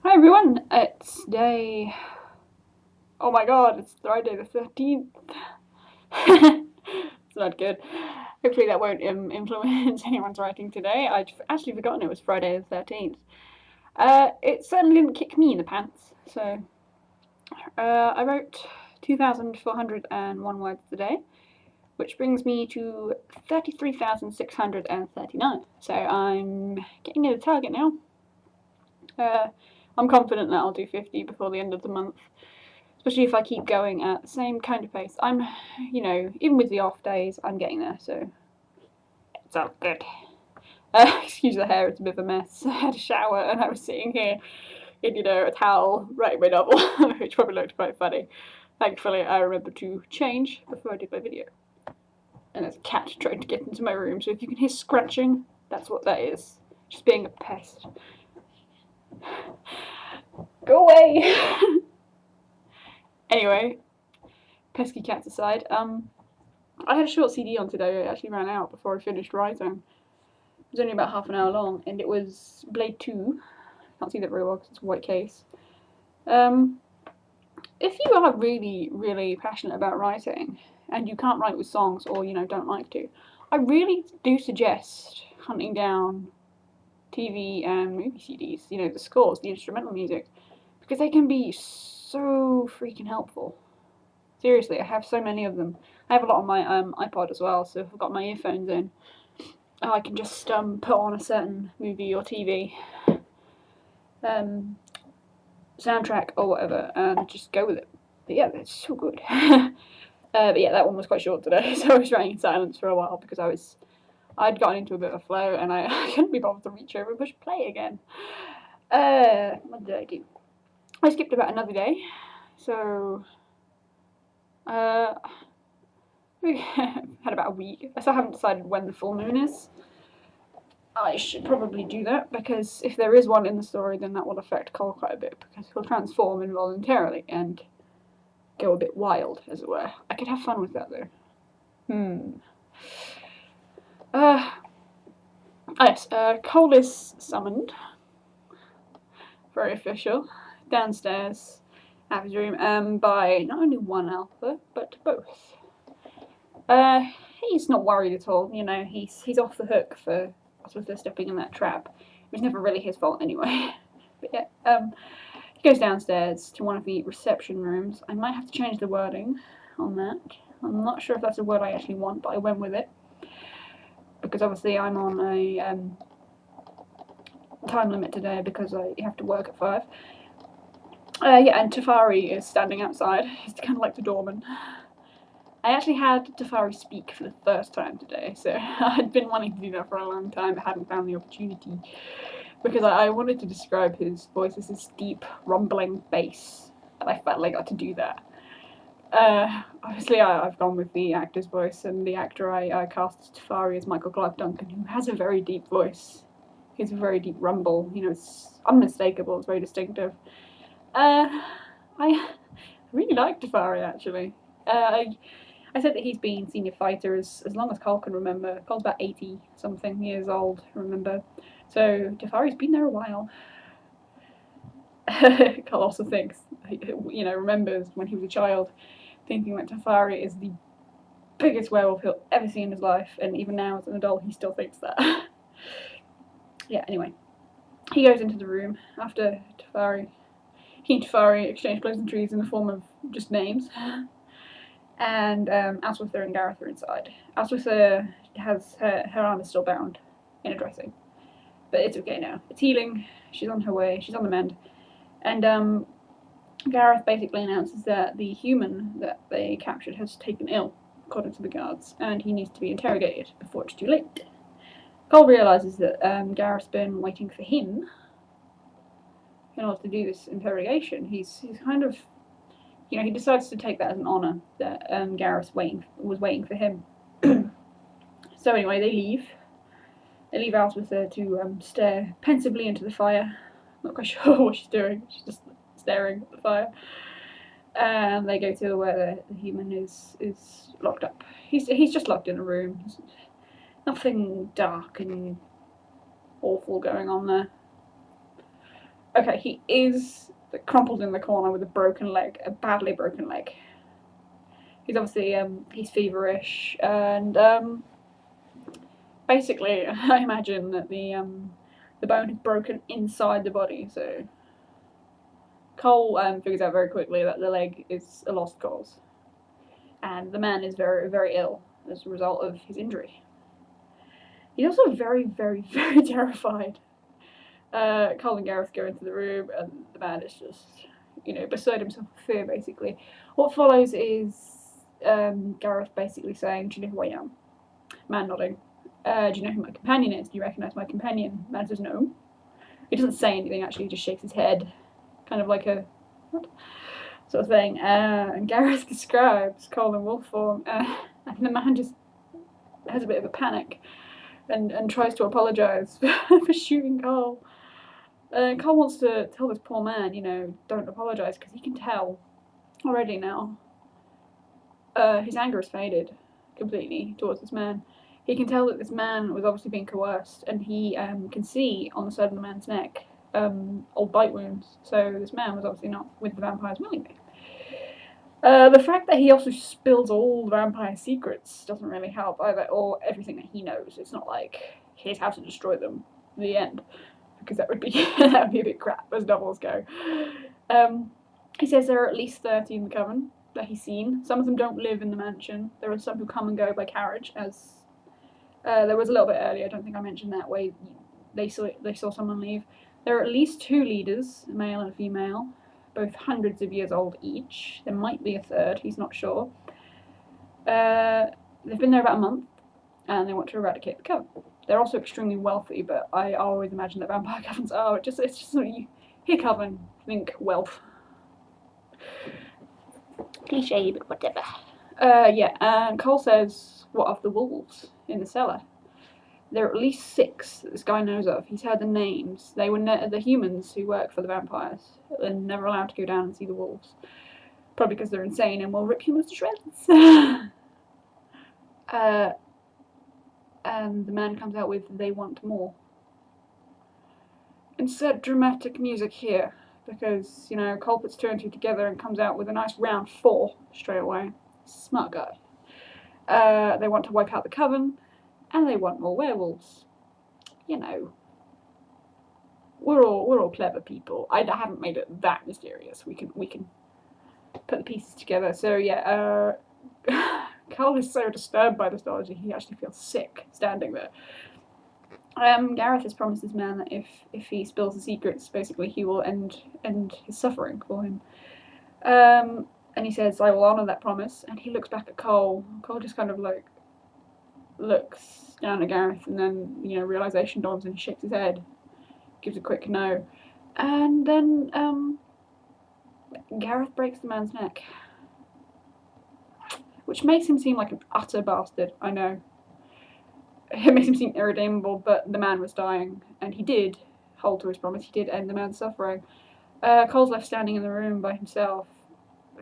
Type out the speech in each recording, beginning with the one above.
Hi everyone, it's day... Oh my god, it's Friday the 13th. It's not good. Hopefully that won't influence anyone's writing today. I'd actually forgotten it was Friday the 13th. It certainly didn't kick me in the pants, so... I wrote 2,401 words today, which brings me to 33,639. So I'm getting near the target now. I'm confident that I'll do 50 before the end of the month, especially if I keep going at the same kind of pace. I'm, even with the off days, I'm getting there, so it's all good. Excuse the hair, it's a bit of a mess. I had a shower and I was sitting here in, a towel writing my novel, which probably looked quite funny. Thankfully, I remembered to change before I did my video. And there's a cat trying to get into my room, so if you can hear scratching, that's what that is. Just being a pest. Go away! Anyway, pesky cats aside, I had a short CD on today. It actually ran out before I finished writing. It was only about half an hour long, and it was Blade 2. Can't see that very well because it's a white case. If you are really, really passionate about writing, and you can't write with songs, or, don't like to, I really do suggest hunting down TV and movie CDs, the scores, the instrumental music, because they can be so freaking helpful. Seriously, I have so many of them. I have a lot on my iPod as well, so if I've got my earphones in, I can just put on a certain movie or TV soundtrack or whatever and just go with it. But yeah, it's so good. But yeah, that one was quite short today, so I was writing in silence for a while because I'd gotten into a bit of a flow and I couldn't be bothered to reach over and push play again. What did I do? I skipped about another day, so we had about a week. I still haven't decided when the full moon is. I should probably do that, because if there is one in the story, then that will affect Cole quite a bit, because he'll transform involuntarily and go a bit wild, as it were. I could have fun with that, though. Yes, Cole is summoned. Very official. Downstairs at his room, by not only one alpha, but both. He's not worried at all, he's off the hook for stepping in that trap. It was never really his fault anyway. But yeah, he goes downstairs to one of the reception rooms. I might have to change the wording on that. I'm not sure if that's a word I actually want, but I went with it. Because obviously I'm on a time limit today because I have to work at 5. Yeah, and Tafari is standing outside. He's kind of like the doorman. I actually had Tafari speak for the first time today, so I'd been wanting to do that for a long time, but hadn't found the opportunity, because I wanted to describe his voice as this deep, rumbling bass, and I finally got to do that. Obviously I've gone with the actor's voice, and the actor I cast as Tafari is Michael Clark Duncan, who has a very deep voice. He has a very deep rumble, it's unmistakable, it's very distinctive. I really like Tafari, actually. I said that he's been senior fighter as long as Cole can remember. Cole's about 80-something years old, remember. So Tafari's been there a while. Cole also thinks, remembers when he was a child, thinking that Tafari is the biggest werewolf he'll ever see in his life, and even now as an adult he still thinks that. Yeah, anyway. He goes into the room after Tafari. He and Tafari exchange pleasantries in the form of just names. And Aswitha and Gareth are inside. Aswitha has her arm is still bound in a dressing, but it's okay now. It's healing. She's on her way. She's on the mend. And Gareth basically announces that the human that they captured has taken ill, according to the guards, and he needs to be interrogated before it's too late. Cole realizes that Gareth's been waiting for him in order to do this interrogation. He's kind of, he decides to take that as an honour that Gareth was waiting for him. So anyway, they leave. They leave Aswitha to stare pensively into the fire. Not quite sure what she's doing. She's just staring at the fire. And they go to where the human is locked up. He's just locked in a room. There's nothing dark and awful going on there. okay, he is crumpled in the corner with a broken leg, a badly broken leg. He's obviously, he's feverish, and basically, I imagine that the bone is broken inside the body, so Cole figures out very quickly that the leg is a lost cause, and the man is very, very ill as a result of his injury. He's also very, very, very terrified. Cole and Gareth go into the room, and the man is just, beside himself with fear, basically. What follows is Gareth basically saying, "Do you know who I am?" Man nodding. "Do you know who my companion is? Do you recognise my companion?" Man says no. He doesn't say anything, actually, he just shakes his head. Kind of like a, what? Sort of thing. And Gareth describes Cole in wolf form, and the man just has a bit of a panic and tries to apologise for shooting Cole. Cole wants to tell this poor man, don't apologise, because he can tell already now. His anger has faded completely towards this man. He can tell that this man was obviously being coerced, and he can see on the side of the man's neck old bite wounds. So this man was obviously not with the vampires willingly. The fact that he also spills all the vampire secrets doesn't really help either, or everything that he knows. It's not like here's how to destroy them. The end, because that would be a bit crap as novels go. He says there are at least 30 in the coven that he's seen. Some of them don't live in the mansion. There are some who come and go by carriage, as there was a little bit earlier. I don't think I mentioned that way. They saw someone leave. There are at least 2 leaders, a male and a female, both hundreds of years old each. There might be a third, he's not sure. They've been there about a month, and they want to eradicate the coven. They're also extremely wealthy, but I always imagine that vampire covens are. It's just sort of, you hear coven, think wealth. Cliche, but whatever. Yeah, and Cole says, what of the wolves in the cellar? There are at least 6 that this guy knows of. He's heard the names. They were the humans who work for the vampires, and never allowed to go down and see the wolves. Probably because they're insane and will rip humans to shreds. And the man comes out with, they want more. Insert dramatic music here, because, Cole puts 2 and 2 together and comes out with a nice round 4 straight away. Smart guy. They want to wipe out the coven, and they want more werewolves. We're all clever people. I haven't made it that mysterious. We can put the pieces together. So yeah, Cole is so disturbed by this knowledge he actually feels sick standing there. Gareth has promised this man that if he spills the secrets, basically he will end his suffering for him. And he says, I will honour that promise. And he looks back at Cole. Cole just kind of looks down at Gareth, and then realization dawns and he shakes his head, gives a quick no, and then Gareth breaks the man's neck, which makes him seem like an utter bastard. I know. It makes him seem irredeemable, but the man was dying, and he did hold to his promise. He did end the man's suffering. Cole's left standing in the room by himself,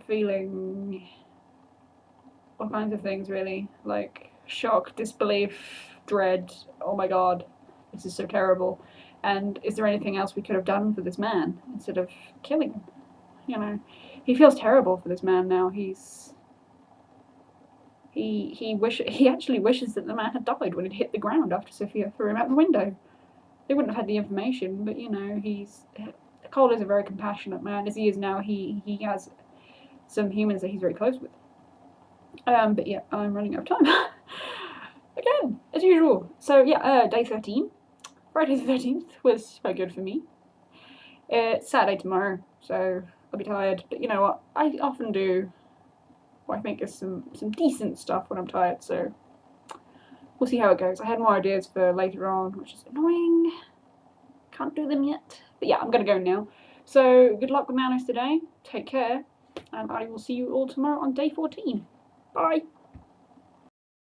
feeling all kinds of things, really, like shock, disbelief, dread. Oh my god, this is so terrible. And is there anything else we could have done for this man instead of killing him? He feels terrible for this man now. He actually wishes that the man had died when it hit the ground after Sophia threw him out the window. They wouldn't have had the information, but Cole is a very compassionate man, as he is now. He has some humans that he's very close with. But yeah, I'm running out of time. Again, as usual. So yeah, day 13. Friday the 13th was quite good for me. It's Saturday tomorrow, so I'll be tired. But you know what? I often do what I think is some decent stuff when I'm tired, so we'll see how it goes. I had more ideas for later on, which is annoying. Can't do them yet. But yeah, I'm going to go now. So good luck with Nanos today. Take care. And I will see you all tomorrow on day 14. Bye.